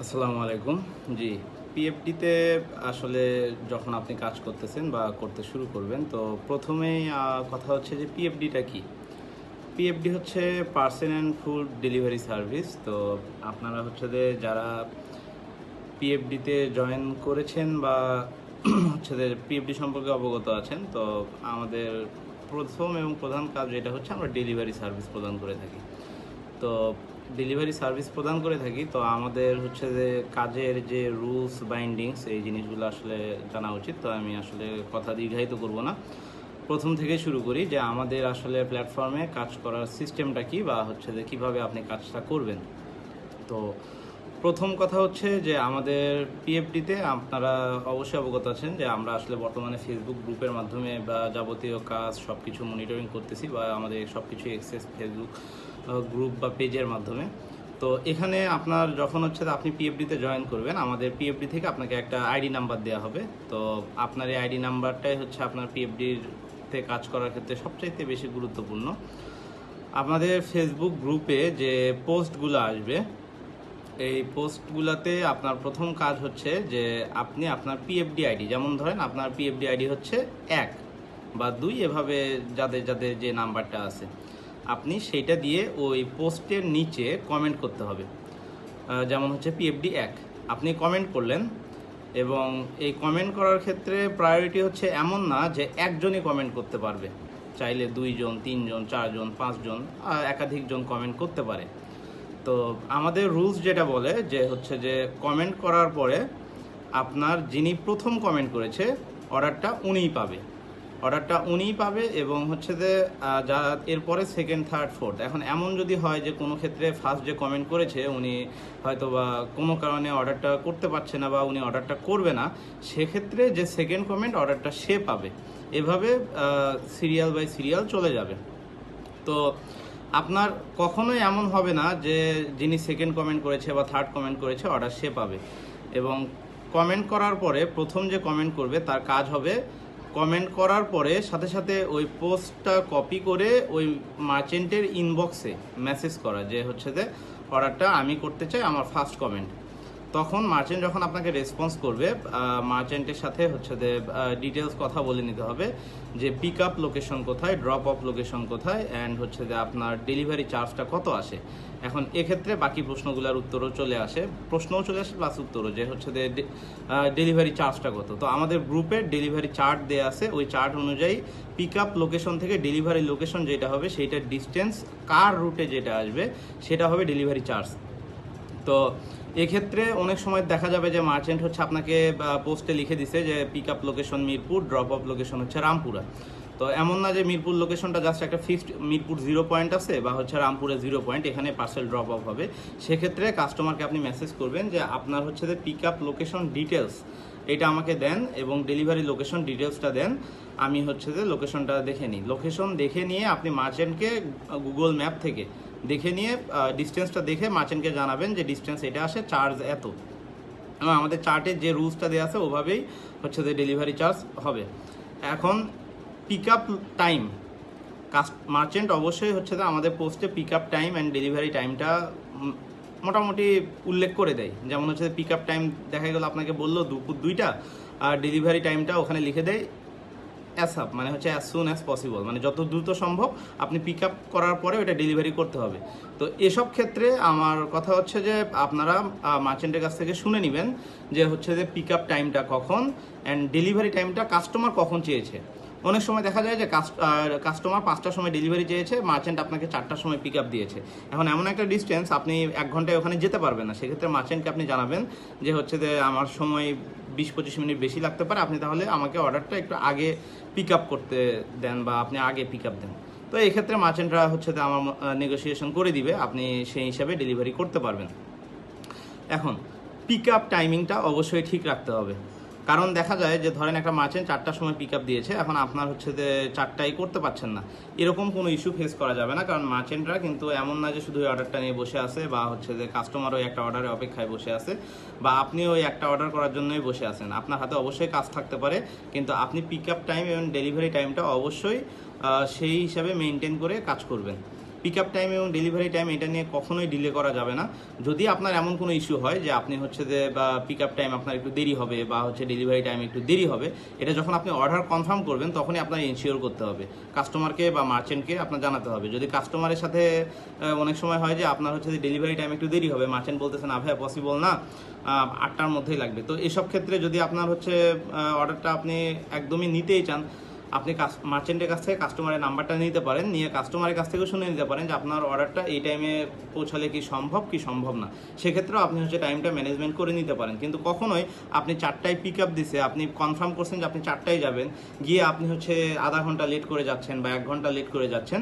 আসসালামু আলাইকুম। জি, পিএফডিতে আসলে যখন আপনি কাজ করতেছেন বা করতে শুরু করবেন, তো প্রথমেই কথা হচ্ছে যে পিএফডিটা কি? পিএফডি হচ্ছে parcel and food delivery service. তো আপনারা হচ্ছে যে যারা পিএফডিতে জয়েন করেছেন বা হচ্ছে যে পিএফডি সম্পর্কে অবগত আছেন, তো আমাদের প্রথম এবং প্রধান কাজ যেটা হচ্ছে আমরা ডেলিভারি সার্ভিস প্রদান করে থাকি। তো ডেলিভারি সার্ভিস প্রদান করে থাকি, তো আমাদের হচ্ছে যে কাজের যে রুলস বাইন্ডিংস এই জিনিসগুলো আসলে জানা উচিত। তো আমি আসলে কথা দীর্ঘায়িত করব না, প্রথম থেকে শুরু করি যে আমাদের আসলে প্ল্যাটফর্মে কাজ করার সিস্টেমটা কি বা হচ্ছে যে কীভাবে আপনি কাজটা করবেন। তো প্রথম কথা হচ্ছে যে আমাদের পিএফডিতে আপনারা অবশ্যই অবগত আছেন যে আমরা আসলে বর্তমানে ফেসবুক গ্রুপের মাধ্যমে বা যাবতীয় কাজ সব কিছু মনিটরিং করতেছি বা আমাদের সব কিছু এক্সেস ফেসবুক গ্রুপ বা পেজের মাধ্যমে। তো এখানে আপনার যখন হচ্ছে আপনি পিএফডিতে জয়েন করবেন, আমাদের পিএফডি থেকে আপনাকে একটা আইডি নাম্বার দেওয়া হবে। তো আপনার এই আইডি নাম্বারটাই হচ্ছে আপনার পিএফডিতে কাজ করার ক্ষেত্রে সবচাইতে বেশি গুরুত্বপূর্ণ। আমাদের ফেসবুক গ্রুপে যে পোস্টগুলো আসবে, এই পোস্টগুলোতে আপনার প্রথম কাজ হচ্ছে যে আপনি আপনার পিএফডি আইডি, যেমন ধরেন আপনার পিএফডি আইডি হচ্ছে 1 বা 2, এভাবে যাদের যাদের যে নাম্বারটা আছে আপনি সেইটা দিয়ে ওই পোস্টের নিচে কমেন্ট করতে হবে। যেমন হচ্ছে পিএফডি 1 আপনি কমেন্ট করলেন, এবং এই কমেন্ট করার ক্ষেত্রে প্রায়োরিটি হচ্ছে এমন না যে একজনই কমেন্ট করতে পারবে, চাইলে 2 জন 3 জন 4 জন 5 জন একাধিকজন কমেন্ট করতে পারে। তো আমাদের রুলস যেটা বলে যে হচ্ছে যে কমেন্ট করার পরে আপনার যিনি প্রথম কমেন্ট করেছে অর্ডারটা উনিই পাবে এবং হচ্ছে যে যা এরপরে সেকেন্ড থার্ড ফোর্থ। এখন এমন যদি হয় যে কোনো ক্ষেত্রে ফার্স্ট যে কমেন্ট করেছে উনি হয়তো বা কোনো কারণে অর্ডারটা করতে পারছে না বা উনি অর্ডারটা করবে না, সেক্ষেত্রে যে সেকেন্ড কমেন্ট অর্ডারটা সে পাবে। এভাবে সিরিয়াল বাই সিরিয়াল চলে যাবে। তো আপনার কখনোই এমন হবে না যে যিনি সেকেন্ড কমেন্ট করেছে বা থার্ড কমেন্ট করেছে অর্ডার সে পাবে। এবং কমেন্ট করার পরে প্রথম যে কমেন্ট করবে তার কাজ হবে কমেন্ট করার পরে সাথে সাথে ওই পোস্টটা কপি করে ওই মার্চেন্টের ইনবক্সে মেসেজ করা যে হচ্ছে যে অর্ডারটা আমি করতে চাই, আমার ফার্স্ট কমেন্ট। তখন মার্চেন্ট যখন আপনাকে রেসপন্স করবে, মার্চেন্টের সাথে হচ্ছে যে ডিটেলস কথা বলে নিতে হবে যে পিক আপ লোকেশন কোথায়, ড্রপ অফ লোকেশন কোথায়, অ্যান্ড হচ্ছে যে আপনার ডেলিভারি চার্জটা কত আসে। এখন এক্ষেত্রে বাকি প্রশ্নগুলোর উত্তরও চলে আসে, প্লাস উত্তরও, যে হচ্ছে যে ডেলিভারি চার্জটা কত। তো আমাদের গ্রুপের ডেলিভারি চার্ট দেওয়া আছে, ওই চার্ট অনুযায়ী পিক আপ লোকেশন থেকে ডেলিভারি লোকেশন যেটা হবে সেইটার ডিস্টেন্স, কার রুটে যেটা আসবে সেটা হবে ডেলিভারি চার্জ। তো এক্ষেত্রে অনেক সময় দেখা যাবে যে মার্চেন্ট হচ্ছে আপনাকে পোস্টে লিখে দিছে যে pick up location Mirpur, drop off location হচ্ছে রামপুরা। তো এমন না যে মিরপুর লোকেশনটা জাস্ট একটা ফিক্সড, মিরপুর 0 পয়েন্ট আছে বা হচ্ছে রামপুরে 0 পয়েন্ট, এখানে পার্সেল ড্রপ অফ হবে। সেক্ষেত্রে কাস্টমারকে আপনি মেসেজ করবেন যে আপনার হচ্ছে যে পিক আপ লোকেশন ডিটেলস এটা আমাকে দেন এবং ডেলিভারি লোকেশন ডিটেলসটা দেন, আমি হচ্ছে যে লোকেশনটা দেখে নিই। লোকেশন দেখে নিয়ে আপনি মার্চেন্টকে গুগল ম্যাপ থেকে দেখে নিয়ে ডিস্টেন্সটা দেখে মার্চেন্টকে জানাবেন যে ডিস্টেন্স এটা আসে, চার্জ এত। এবং আমাদের চার্টের যে রুলসটা দেওয়া আছে ওভাবেই হচ্ছে যে ডেলিভারি চার্জ হবে। এখন পিক আপ টাইম, মার্চেন্ট অবশ্যই হচ্ছে যে আমাদের পোস্টে pick up time and delivery টাইমটা মোটামুটি উল্লেখ করে দেয়। যেমন হচ্ছে পিক আপ টাইম দেখা গেল আপনাকে বললো দুপুর 2টা, আর ডেলিভারি টাইমটা ওখানে লিখে দেয় অ্যাসআপ, মানে হচ্ছে অ্যাজ সুন অ্যাজ পসিবল, মানে যত দ্রুত সম্ভব আপনি পিক আপ করার পরে ওটা ডেলিভারি করতে হবে। তো এসব ক্ষেত্রে আমার কথা হচ্ছে যে আপনারা মার্চেন্টের কাছ থেকে শুনে নেবেন যে হচ্ছে যে পিক আপ টাইমটা কখন অ্যান্ড ডেলিভারি টাইমটা কাস্টমার কখন চেয়েছে। অনেক সময় দেখা যায় যে কাস্টমার 5টার সময় ডেলিভারি চেয়েছে, মার্চেন্ট আপনাকে 4টার সময় পিক আপ দিয়েছে। এখন এমন একটা ডিস্টেন্স আপনি 1 ঘন্টায় ওখানে যেতে পারবেন না, সেক্ষেত্রে মার্চেন্টকে আপনি জানাবেন যে হচ্ছে যে আমার সময় 20-25 মিনিট বেশি লাগতে পারে, আপনি তাহলে আমাকে অর্ডারটা একটু আগে পিক আপ করতে দেন বা আপনি আগে পিক আপ দেন। তো এই ক্ষেত্রে মার্চেন্টরা হচ্ছে যে আমার নেগোসিয়েশন করে দিবে, আপনি সেই হিসাবে ডেলিভারি করতে পারবেন। এখন পিক আপ টাইমিংটা অবশ্যই ঠিক রাখতে হবে, কারণ দেখা যায় যে ধরেন একটা মার্চেন্ট 4টার সময় পিক আপ দিয়েছে, এখন আপনার হচ্ছে যে 4টাই করতে পারছেন না, এরকম কোনো ইস্যু ফেস করা যাবে না। কারণ মার্চেন্টরা কিন্তু এমন না যে শুধু ওই অর্ডারটা নিয়ে বসে আছে বা হচ্ছে যে কাস্টমার ওই একটা অর্ডারের অপেক্ষায় বসে আছে বা আপনি ওই একটা অর্ডার করার জন্যই বসে আছেন। আপনার হাতে অবশ্যই কাজ থাকতে পারে, কিন্তু আপনি পিক আপ টাইম এবং ডেলিভারি টাইমটা অবশ্যই সেই হিসাবে মেনটেন করে কাজ করবেন। পিক আপ টাইম এবং ডেলিভারি টাইম এটা নিয়ে কখনোই ডিলে করা যাবে না। যদি আপনার এমন কোনো ইস্যু হয় যে আপনি হচ্ছে যে বা পিক আপ টাইম আপনার একটু দেরি হবে বা হচ্ছে ডেলিভারি টাইম একটু দেরি হবে, এটা যখন আপনি অর্ডার কনফার্ম করবেন তখনই আপনার ইনশিওর করতে হবে, কাস্টমারকে বা মার্চেন্টকে আপনার জানাতে হবে। যদি কাস্টমারের সাথে অনেক সময় হয় যে আপনার হচ্ছে যে ডেলিভারি টাইম একটু দেরি হবে, মার্চেন্ট বলতেছে না ভাই পসিবল না, 8টার মধ্যেই লাগবে, তো এসব ক্ষেত্রে যদি আপনার হচ্ছে অর্ডারটা আপনি একদমই নিতেই চান, আপনি মার্চেন্টের কাছ থেকে কাস্টমারের নাম্বারটা নিতে পারেন, নিয়ে কাস্টমারের কাছ থেকেও শুনে নিতে পারেন যে আপনার অর্ডারটা এই টাইমে পৌঁছালে কি সম্ভব না, সেক্ষেত্রেও আপনি হচ্ছে টাইমটা ম্যানেজমেন্ট করে নিতে পারেন। কিন্তু কখনোই আপনি 4টায় পিক আপ দিছে, আপনি কনফার্ম করছেন যে আপনি 4টায় যাবেন, গিয়ে আপনি হচ্ছে আধা ঘন্টা লেট করে যাচ্ছেন বা 1 ঘন্টা লেট করে যাচ্ছেন,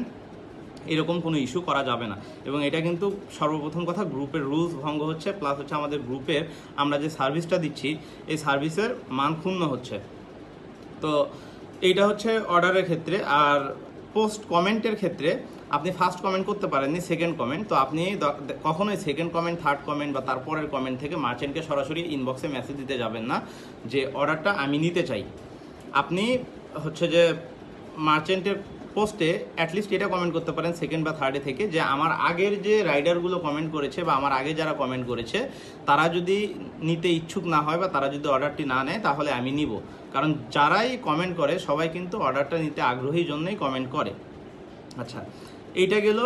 এরকম কোনো ইস্যু করা যাবে না। এবং এটা কিন্তু সর্বপ্রথম কথা গ্রুপের রুলস ভঙ্গ হচ্ছে, প্লাস হচ্ছে আমাদের গ্রুপের আমরা যে সার্ভিসটা দিচ্ছি এই সার্ভিসের মান ক্ষুণ্ণ হচ্ছে। তো এইটা হচ্ছে অর্ডারের ক্ষেত্রে। আর পোস্ট কমেন্টের ক্ষেত্রে আপনি ফার্স্ট কমেন্ট করতে পারেননি, সেকেন্ড কমেন্ট, তো আপনি কখনোই সেকেন্ড কমেন্ট, থার্ড কমেন্ট বা তারপরের কমেন্ট থেকে মার্চেন্টকে সরাসরি ইনবক্সে মেসেজ দিতে যাবেন না যে অর্ডারটা আমি নিতে চাই। আপনি হচ্ছে যে মার্চেন্টের পোস্টে অ্যাটলিস্ট এটা কমেন্ট করতে পারেন সেকেন্ড বা থার্ডে থেকে যে আমার আগের যে রাইডারগুলো কমেন্ট করেছে বা আমার আগে যারা কমেন্ট করেছে তারা যদি নিতে ইচ্ছুক না হয় বা তারা যদি অর্ডারটি না নেয় তাহলে আমি নিব। কারণ যারাই কমেন্ট করে সবাই কিন্তু অর্ডারটা নিতে আগ্রহী জন্যই কমেন্ট করে। আচ্ছা, এইটা গেল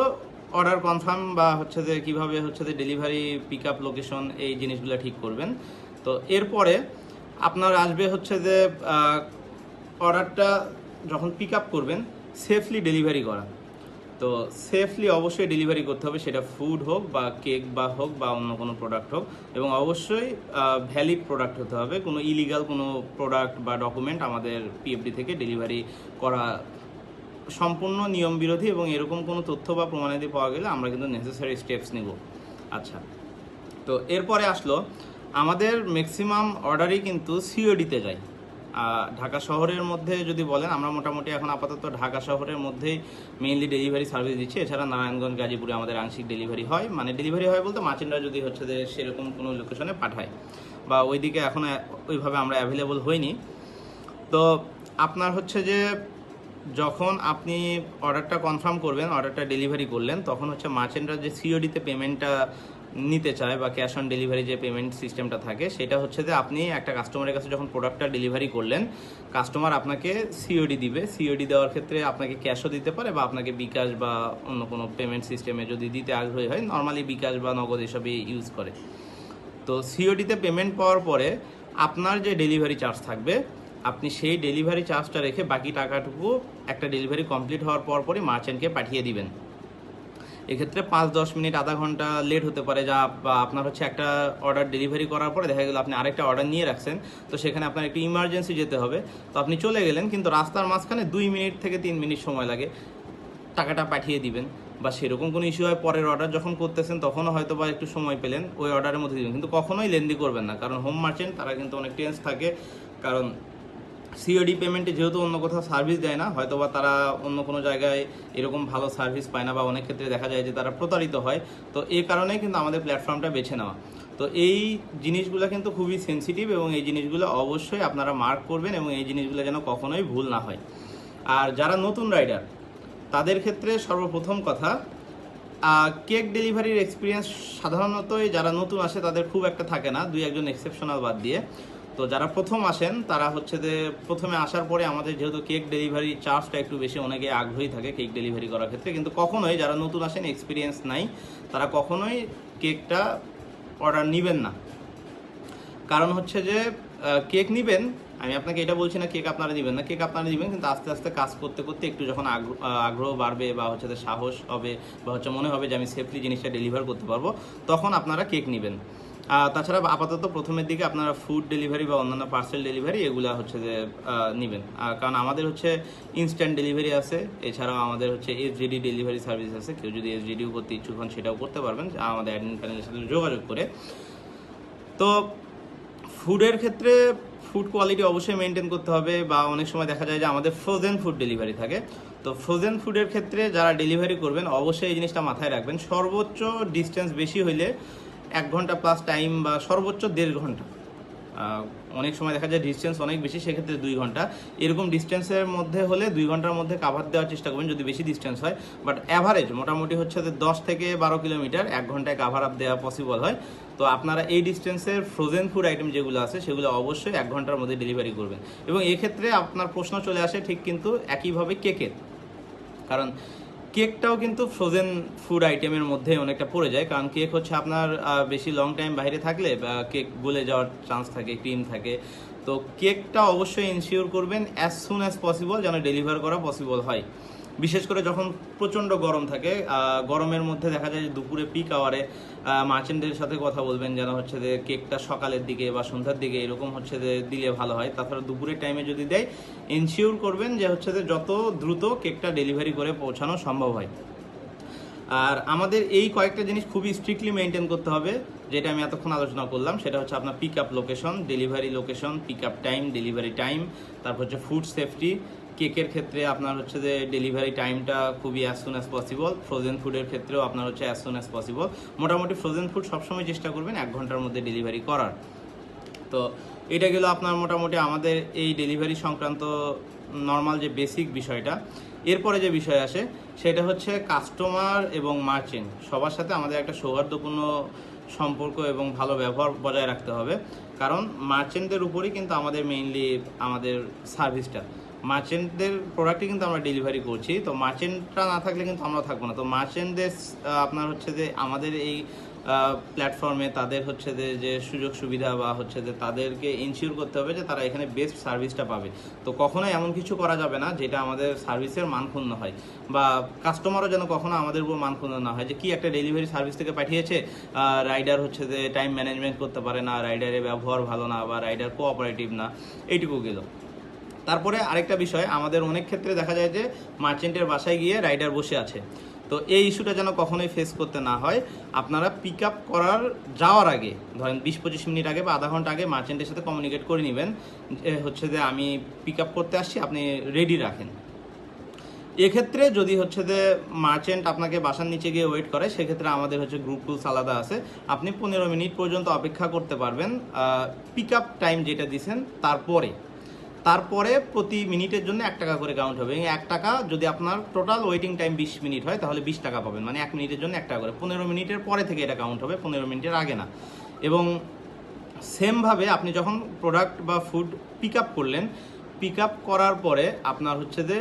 অর্ডার কনফার্ম বা হচ্ছে যে কীভাবে হচ্ছে যে ডেলিভারি পিক আপ লোকেশন এই জিনিসগুলো ঠিক করবেন। তো এরপরে আপনার আসবে হচ্ছে যে অর্ডারটা যখন পিক আপ করবেন সেফলি ডেলিভারি করা। তো সেফলি অবশ্যই ডেলিভারি করতে হবে, সেটা ফুড হোক বা কেক বা হোক বা অন্য কোনো প্রোডাক্ট হোক, এবং অবশ্যই ভ্যালিড প্রোডাক্ট হতে হবে। কোনো ইলিগাল কোনো প্রোডাক্ট বা ডকুমেন্ট আমাদের পিএফডি থেকে ডেলিভারি করা সম্পূর্ণ নিয়ম বিরোধী, এবং এরকম কোনো তথ্য বা প্রমাণাদি পাওয়া গেলে আমরা কিন্তু নেসেসারি স্টেপস নিব। আচ্ছা, তো এরপরে আসলো আমাদের ম্যাক্সিমাম অর্ডারই কিন্তু সিওডিতে যায়। ঢাকা শহরের মধ্যে যদি বলেন, আমরা মোটামুটি এখন আপাতত ঢাকা শহরের মধ্যেই মেইনলি ডেলিভারি সার্ভিস দিচ্ছি। এছাড়া নারায়ণগঞ্জ, গাজীপুরে আমাদের আংশিক ডেলিভারি হয়, মানে ডেলিভারি হয় বলতে মার্চেন্টরা যদি হচ্ছে যে সেরকম কোনো লোকেশনে পাঠায় বা ওইদিকে এখন ওইভাবে আমরা অ্যাভেলেবল হইনি। তো আপনার হচ্ছে যে যখন আপনি অর্ডারটা কনফার্ম করবেন, অর্ডারটা ডেলিভারি করলেন, তখন হচ্ছে মার্চেন্টরা যে সিওডিতে পেমেন্টটা নিতে চায় বা ক্যাশ অন ডেলিভারি যে পেমেন্ট সিস্টেমটা থাকে, সেটা হচ্ছে যে আপনি একটা কাস্টমারের কাছে যখন প্রোডাক্টটা ডেলিভারি করলেন, কাস্টমার আপনাকে সিওডি দিবে। সিওডি দেওয়ার ক্ষেত্রে আপনাকে ক্যাশও দিতে পারে বা আপনাকে বিকাশ বা অন্য কোনো পেমেন্ট সিস্টেমে যদি দিতে আগ্রহী হয়, নর্মালি বিকাশ বা নগদ এসবই ইউজ করে। তো সিওডিতে পেমেন্ট পাওয়ার পরে আপনার যে ডেলিভারি চার্জ থাকবে, আপনি সেই ডেলিভারি চার্জটা রেখে বাকি টাকাটুকু একটা ডেলিভারি কমপ্লিট হওয়ার পরই মার্চেন্টকে পাঠিয়ে দিবেন। এক্ষেত্রে 5-10 মিনিট, আধা ঘন্টা লেট হতে পারে, যা বা আপনার হচ্ছে একটা অর্ডার ডেলিভারি করার পরে দেখা গেল আপনি আরেকটা অর্ডার নিয়ে রাখছেন, তো সেখানে আপনার একটু ইমার্জেন্সি যেতে হবে, তো আপনি চলে গেলেন, কিন্তু রাস্তার মাঝখানে 2 মিনিট থেকে 3 মিনিট সময় লাগে, টাকাটা পাঠিয়ে দিবেন। বা সেরকম কোনো ইস্যু হয় পরের অর্ডার যখন করতেছেন তখনও হয়তো বা একটু সময় পেলেন, ওই অর্ডারের মধ্যে দিবেন, কিন্তু কখনোই লেন্দি করবেন না, কারণ হোম মার্চেন্ট তারা কিন্তু অনেক টেন্স থাকে। কারণ সিওডি পেমেন্টে যেহেতু অন্য কোথাও সার্ভিস দেয় না, হয়তো বা তারা অন্য কোনো জায়গায় এরকম ভালো সার্ভিস পায় না, বা অনেক ক্ষেত্রে দেখা যায় যে তারা প্রতারিত হয়, তো এই কারণেই কিন্তু আমাদের প্ল্যাটফর্মটা বেছে নেওয়া। তো এই জিনিসগুলো কিন্তু খুবই সেন্সিটিভ, এবং এই জিনিসগুলো অবশ্যই আপনারা মার্ক করবেন, এবং এই জিনিসগুলো যেন কখনোই ভুল না হয়। আর যারা নতুন রাইডার তাদের ক্ষেত্রে সর্বপ্রথম কথা, কেক ডেলিভারির এক্সপিরিয়েন্স সাধারণত যারা নতুন আসে তাদের খুব একটা থাকে না, 2-1 এক্সেপশনাল বাদ দিয়ে। তো যারা প্রথম আসেন তারা হচ্ছে যে প্রথমে আসার পরে আমাদের যেহেতু কেক ডেলিভারি চার্জটা একটু বেশি, অনেকে আগ্রহী থাকে কেক ডেলিভারি করার ক্ষেত্রে, কিন্তু কখনোই যারা নতুন আসেন, এক্সপিরিয়েন্স নাই, তারা কখনোই কেকটা অর্ডার নেবেন না। কারণ হচ্ছে যে কেক নেবেন, আমি আপনাকে এটা বলছি না কেক আপনারা নেবেন না, কেক আপনারা নেবেন, কিন্তু আস্তে আস্তে কাজ করতে করতে একটু যখন আগ্রহ বাড়বে বা হচ্ছে যে সাহস হবে বা হচ্ছে মনে হবে যে আমি সেফলি জিনিসটা ডেলিভার করতে পারবো, তখন আপনারা কেক নেবেন। তাছাড়া আপাতত প্রথমের দিকে আপনারা ফুড ডেলিভারি বা অন্যান্য পার্সেল ডেলিভারি এগুলো হচ্ছে যে নেবেন, কারণ আমাদের হচ্ছে ইনস্ট্যান্ট ডেলিভারি আছে, এছাড়াও আমাদের হচ্ছে এসজিডি ডেলিভারি সার্ভিস আছে। কেউ যদি এসজিডিও করতে ইচ্ছুক হন সেটাও করতে পারবেন আমাদের অ্যাডমিন প্যানেলের সাথে যোগাযোগ করে। তো ফুডের ক্ষেত্রে ফুড কোয়ালিটি অবশ্যই মেনটেন করতে হবে, বা অনেক সময় দেখা যায় যে আমাদের ফ্রোজেন ফুড ডেলিভারি থাকে। তো ফ্রোজেন ফুডের ক্ষেত্রে যারা ডেলিভারি করবেন অবশ্যই এই জিনিসটা মাথায় রাখবেন, সর্বোচ্চ ডিস্টেন্স বেশি হইলে 1 ঘন্টা প্লাস টাইম বা সর্বোচ্চ 1.5 ঘন্টা, অনেক সময় দেখা যায় ডিস্টেন্স অনেক বেশি, সেক্ষেত্রে 2 ঘন্টা। এরকম ডিস্টেন্সের মধ্যে হলে 2 ঘন্টার মধ্যে কাভার দেওয়ার চেষ্টা করবেন যদি বেশি ডিস্টেন্স হয়। বাট অ্যাভারেজ মোটামুটি হচ্ছে যে 10 থেকে 12 কিলোমিটার 1 ঘন্টায় কাভার আপ দেওয়া পসিবল হয়। তো আপনারা এই ডিস্টেন্সের ফ্রোজেন ফুড আইটেম যেগুলো আছে সেগুলো অবশ্যই 1 ঘন্টার মধ্যে ডেলিভারি করবেন। এবং এক্ষেত্রে আপনার প্রশ্ন চলে আসে ঠিক কিন্তু একইভাবে কেকের, কারণ কেকটাও কিন্তু ফ্রোজেন ফুড আইটেমের মধ্যে অনেকটা পড়ে যায়। কারণ কেক হচ্ছে আপনার বেশি লং টাইম বাইরে থাকলে কেক গলে যাওয়ার চান্স থাকে, ক্রিম থাকে। তো কেকটা অবশ্যই ইনশিওর করবেন অ্যাজ সুন অ্যাজ পসিবল যেন ডেলিভার করা পসিবল হয়। বিশেষ করে যখন প্রচণ্ড গরম থাকে, গরমের মধ্যে দেখা যায় যে দুপুরে পিক আওয়ারে মার্চেন্টের সাথে কথা বলবেন যেন হচ্ছে যে কেকটা সকালের দিকে বা সন্ধ্যার দিকে এরকম হচ্ছে যে দিলে ভালো হয়। তাছাড়া দুপুরের টাইমে যদি দেয় ইনশিওর করবেন যে হচ্ছে যে যত দ্রুত কেকটা ডেলিভারি করে পৌঁছানো সম্ভব হয়। আর আমাদের এই কয়েকটা জিনিস খুবই স্ট্রিক্টলি মেনটেন করতে হবে, যেটা আমি এতক্ষণ আলোচনা করলাম। সেটা হচ্ছে আপনার pick up location, delivery location, pick up time, delivery time, তারপর হচ্ছে ফুড সেফটি। কেকের ক্ষেত্রে আপনার হচ্ছে যে ডেলিভারি টাইমটা খুবই as soon as possible. Frozen ফুডের ক্ষেত্রেও আপনার হচ্ছে অ্যাজ সুন অ্যাজ পসিবল। মোটামুটি ফ্রোজেন ফুড সবসময় চেষ্টা করবেন 1 ঘন্টার মধ্যে ডেলিভারি করার। তো এটা গেল আপনার মোটামুটি আমাদের এই ডেলিভারি সংক্রান্ত নর্মাল যে বেসিক বিষয়টা। এরপরে যে বিষয় আসে সেটা হচ্ছে কাস্টমার এবং মার্চেন্ট সবার সাথে আমাদের একটা সৌহার্দ্যপূর্ণ সম্পর্ক এবং ভালো ব্যবহার বজায় রাখতে হবে। কারণ মার্চেন্টদের উপরই কিন্তু আমাদের মেইনলি আমাদের সার্ভিসটা, মার্চেন্টদের প্রোডাক্টই কিন্তু আমরা ডেলিভারি করছি। তো মার্চেন্টরা না থাকলে কিন্তু আমরা থাকবো না। তো মার্চেন্টদের আপনার হচ্ছে যে আমাদের এই প্ল্যাটফর্মে তাদের হচ্ছে যে সুযোগ সুবিধা বা হচ্ছে যে তাদেরকে ইনশিওর করতে হবে যে তারা এখানে বেস্ট সার্ভিসটা পাবে। তো কখনোই এমন কিছু করা যাবে না যেটা আমাদের সার্ভিসের মান ক্ষুণ্ণ হয়, বা কাস্টমারও যেন কখনো আমাদের উপর মান ক্ষুণ্ণ না হয় যে কি একটা ডেলিভারি সার্ভিস থেকে পাঠিয়েছে, রাইডার হচ্ছে যে টাইম ম্যানেজমেন্ট করতে পারে না, রাইডারের ব্যবহার ভালো না, বা রাইডার কোঅপারেটিভ না, এইটুকু গেল। তারপরে আরেকটা বিষয়, আমাদের অনেক ক্ষেত্রে দেখা যায় যে মার্চেন্টের বাসায় গিয়ে রাইডার বসে আছে। তো এই ইস্যুটা যেন কখনোই ফেস করতে না হয়, আপনারা পিক আপ করার যাওয়ার আগে ধরেন 20-25 মিনিট আগে বা আধা ঘন্টা আগে মার্চেন্টের সাথে কমিউনিকেট করে নেবেন যে হচ্ছে যে আমি পিক আপ করতে আসছি, আপনি রেডি রাখেন। এক্ষেত্রে যদি হচ্ছে যে মার্চেন্ট আপনাকে বাসার নিচে গিয়ে ওয়েট করে, সেক্ষেত্রে আমাদের হচ্ছে গ্রুপ টুলস আলাদা আছে, আপনি 15 মিনিট পর্যন্ত অপেক্ষা করতে পারবেন পিক আপ টাইম যেটা দিয়েছেন তারপরে প্রতি মিনিটের জন্য 1 টাকা করে কাউন্ট হবে। এবং 1 টাকা যদি আপনার টোটাল ওয়েটিং টাইম 20 মিনিট হয় তাহলে 20 টাকা পাবেন, মানে 1 মিনিটের জন্য 1 টাকা করে। 15 মিনিটের পরে থেকে এটা কাউন্ট হবে, 15 মিনিটের আগে না। এবং সেমভাবে আপনি যখন প্রোডাক্ট বা ফুড পিক আপ করলেন, পিক আপ করার পরে আপনার হচ্ছে যে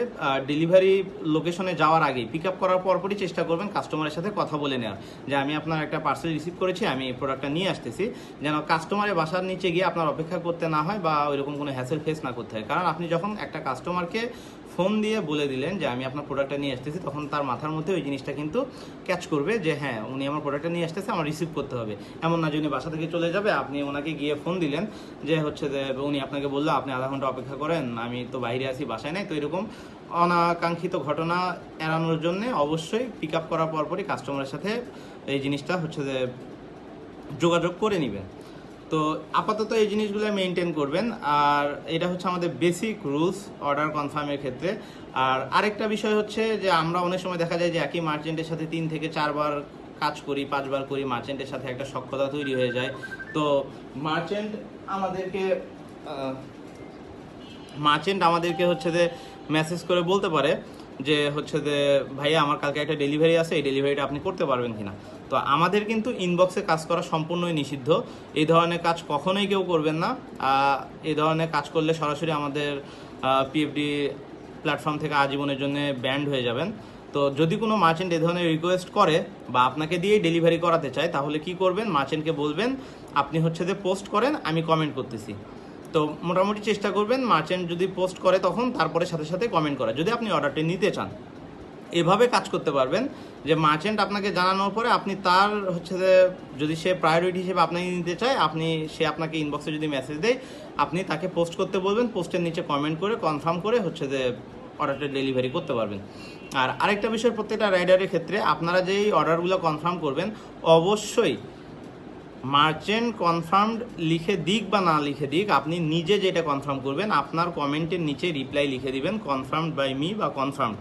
ডেলিভারি লোকেশনে যাওয়ার আগেই পিক আপ করার পরপরই চেষ্টা করবেন কাস্টমারের সাথে কথা বলে নেওয়ার, যে আমি আপনার একটা পার্সেল রিসিভ করেছি, আমি এই প্রোডাক্টটা নিয়ে আসতেছি, যেন কাস্টমারের বাসার নিচে গিয়ে আপনার অপেক্ষা করতে না হয় বা ওইরকম কোনো হ্যাসেল ফেস না করতে হয়। কারণ আপনি যখন একটা কাস্টমারকে ফোন দিয়ে বলে দিলেন যে আমি আপনার প্রোডাক্টটা নিয়ে আসতেছি, তখন তার মাথার মধ্যে ওই জিনিসটা কিন্তু ক্যাচ করবে যে হ্যাঁ উনি আমার প্রোডাক্টটা নিয়ে আসতেছে, আমার রিসিভ করতে হবে। এমন না যে উনি বাসা থেকে চলে যাবে, আপনি ওনাকে গিয়ে ফোন দিলেন যে হচ্ছে যে উনি আপনাকে বললো আপনি আধা ঘন্টা অপেক্ষা করেন, আমি তো বাইরে আছি, বাসায় নাই। তো এরকম অনাকাঙ্ক্ষিত ঘটনা এড়ানোর জন্য অবশ্যই পিক আপ করার পরপরই কাস্টমারের সাথে এই জিনিসটা হচ্ছে যে যোগাযোগ করে নেবেন। তো আপাতত এই জিনিসগুলো মেনটেন করবেন। আর এটা হচ্ছে আমাদের বেসিক রুলস অর্ডার কনফার্মের ক্ষেত্রে। আর আরেকটা বিষয় হচ্ছে যে আমরা অনেক সময় দেখা যায় যে একই মার্চেন্টের সাথে 3 থেকে 4 বার কাজ করি, 5 বার করি, মার্চেন্টের সাথে একটা সখ্যতা তৈরি হয়ে যায়। তো মার্চেন্ট আমাদেরকে হচ্ছে যে মেসেজ করে বলতে পারে যে হচ্ছে যে ভাইয়া আমার কালকে একটা ডেলিভারি আছে, এই ডেলিভারিটা আপনি করতে পারবেন কিনা। তো আমাদের কিন্তু ইনবক্সে কাজ করা সম্পূর্ণই নিষিদ্ধ। এই ধরনের কাজ কখনোই কেউ করবেন না। এই ধরনের কাজ করলে সরাসরি আমাদের পিএফডি প্ল্যাটফর্ম থেকে আজীবনের জন্য ব্যান্ড হয়ে যাবেন। তো যদি কোনো মার্চেন্ট এই ধরনের রিকোয়েস্ট করে বা আপনাকে দিয়েই ডেলিভারি করাতে চায়, তাহলে কি করবেন, মার্চেন্টকে বলবেন আপনি হচ্ছে যে পোস্ট করেন, আমি কমেন্ট করতেছি। তো মোটামুটি চেষ্টা করবেন মার্চেন্ট যদি পোস্ট করে তখন তারপরে সাথে সাথে কমেন্ট করা, যদি আপনি অর্ডারটি নিতে চান। এভাবে কাজ করতে পারবেন যে মার্চেন্ট আপনাকে জানানোর পরে আপনি তার হচ্ছে যে যদি সে প্রায়োরিটি হিসেবে আপনাকে নিতে চায়, সে আপনাকে ইনবক্সে যদি মেসেজ দেয়, আপনি তাকে পোস্ট করতে বলবেন, পোস্টের নিচে কমেন্ট করে কনফার্ম করে হচ্ছে যে অর্ডারটা ডেলিভারি করতে পারবেন। আর আরেকটা বিষয়, প্রত্যেকটা রাইডারের ক্ষেত্রে আপনারা যেই অর্ডারগুলো কনফার্ম করবেন, অবশ্যই মার্চেন্ট কনফার্মড লিখে দিক বা না লিখে দিক, আপনি নিজে যেটা কনফার্ম করবেন আপনার কমেন্টের নিচে রিপ্লাই লিখে দিবেন কনফার্মড বাই মি বা কনফার্মড,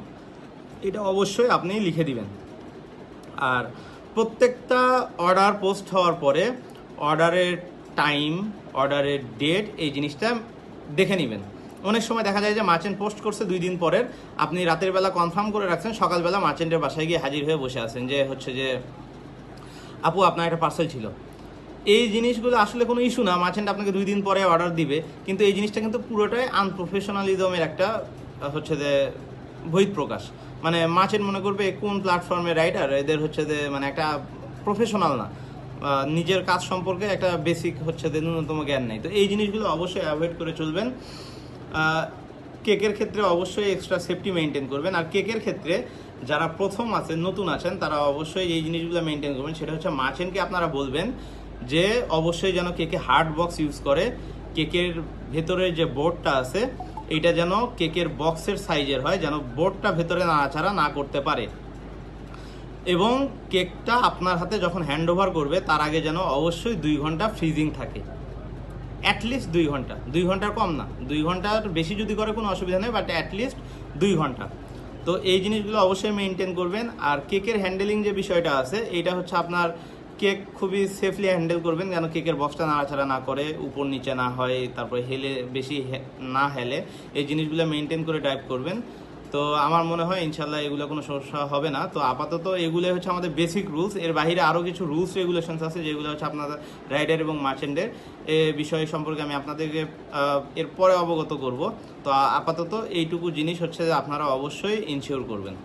এটা অবশ্যই আপনি লিখে দিবেন। আর প্রত্যেকটা অর্ডার পোস্ট হওয়ার পরে অর্ডারের টাইম, অর্ডারের ডেট, এই জিনিসটা দেখে নেবেন। অনেক সময় দেখা যায় যে মার্চেন্ট পোস্ট করছে 2 দিন পরের, আপনি রাতের বেলা কনফার্ম করে রাখছেন, সকালবেলা মার্চেন্টের বাসায় গিয়ে হাজির হয়ে বসে আছেন যে হচ্ছে যে আপু আপনার একটা পার্সেল ছিল। এই জিনিসগুলো আসলে কোনো ইস্যু না, মার্চেন্ট আপনাকে 2 দিন পরে অর্ডার দিবে, কিন্তু এই জিনিসটা কিন্তু পুরোটাই আনপ্রফেশনালিজমের একটা হচ্ছে যে বহিঃপ্রকাশ। মানে মার্চেন্ট মনে করবে কোন প্ল্যাটফর্মে রাইডার, এদের হচ্ছে যে মানে একটা প্রফেশনাল না, নিজের কাজ সম্পর্কে একটা বেসিক হচ্ছে যে ন্যূনতম জ্ঞান নেই। তো এই জিনিসগুলো অবশ্যই অ্যাভয়েড করে চলবেন। কেকের ক্ষেত্রে অবশ্যই এক্সট্রা সেফটি মেনটেন করবেন। আর কেকের ক্ষেত্রে যারা প্রথম আছেন, নতুন আছেন, তারা অবশ্যই এই জিনিসগুলো মেনটেন করবেন। সেটা হচ্ছে মার্চেন্টকে আপনারা বলবেন যে অবশ্যই যেন কেকে হার্ড বক্স ইউজ করে, কেকের ভেতরে যে বোর্ডটা আছে এইটা যেন কেকের বক্সের সাইজের হয়, যেন বোর্ডটা ভেতরে নাড়াচাড়া না করতে পারে। এবং কেকটা আপনার হাতে যখন হ্যান্ড ওভার করবে তার আগে যেন অবশ্যই 2 ঘন্টা ফ্রিজিং থাকে, অ্যাটলিস্ট 2 ঘন্টা, 2 ঘন্টার কম না, 2 ঘন্টার বেশি যদি করে কোনো অসুবিধা নেই, বাট অ্যাটলিস্ট 2 ঘন্টা। তো এই জিনিসগুলো অবশ্যই মেনটেন করবেন। আর কেকের হ্যান্ডেলিং যে বিষয়টা আছে, এইটা হচ্ছে আপনার কেক খুবই সেফলি হ্যান্ডেল করবেন, যেন কেকের বক্সটা নাড়াচাড়া না করে, উপর নিচে না হয়, তারপরে হেলে বেশি না হেলে, এই জিনিসগুলো মেনটেন করে ড্রাইভ করবেন। তো আমার মনে হয় ইনশাল্লাহ এগুলো কোনো সমস্যা হবে না। তো আপাতত এগুলো হচ্ছে আমাদের বেসিক রুলস। এর বাইরে আরও কিছু রুলস রেগুলেশনস আছে যেগুলো হচ্ছে আপনাদের রাইডার এবং মার্চেন্টের এ বিষয় সম্পর্কে আমি আপনাদেরকে এরপরে অবগত করব। তো আপাতত এইটুকু জিনিস হচ্ছে যে আপনারা অবশ্যই ইনশিওর করবেন।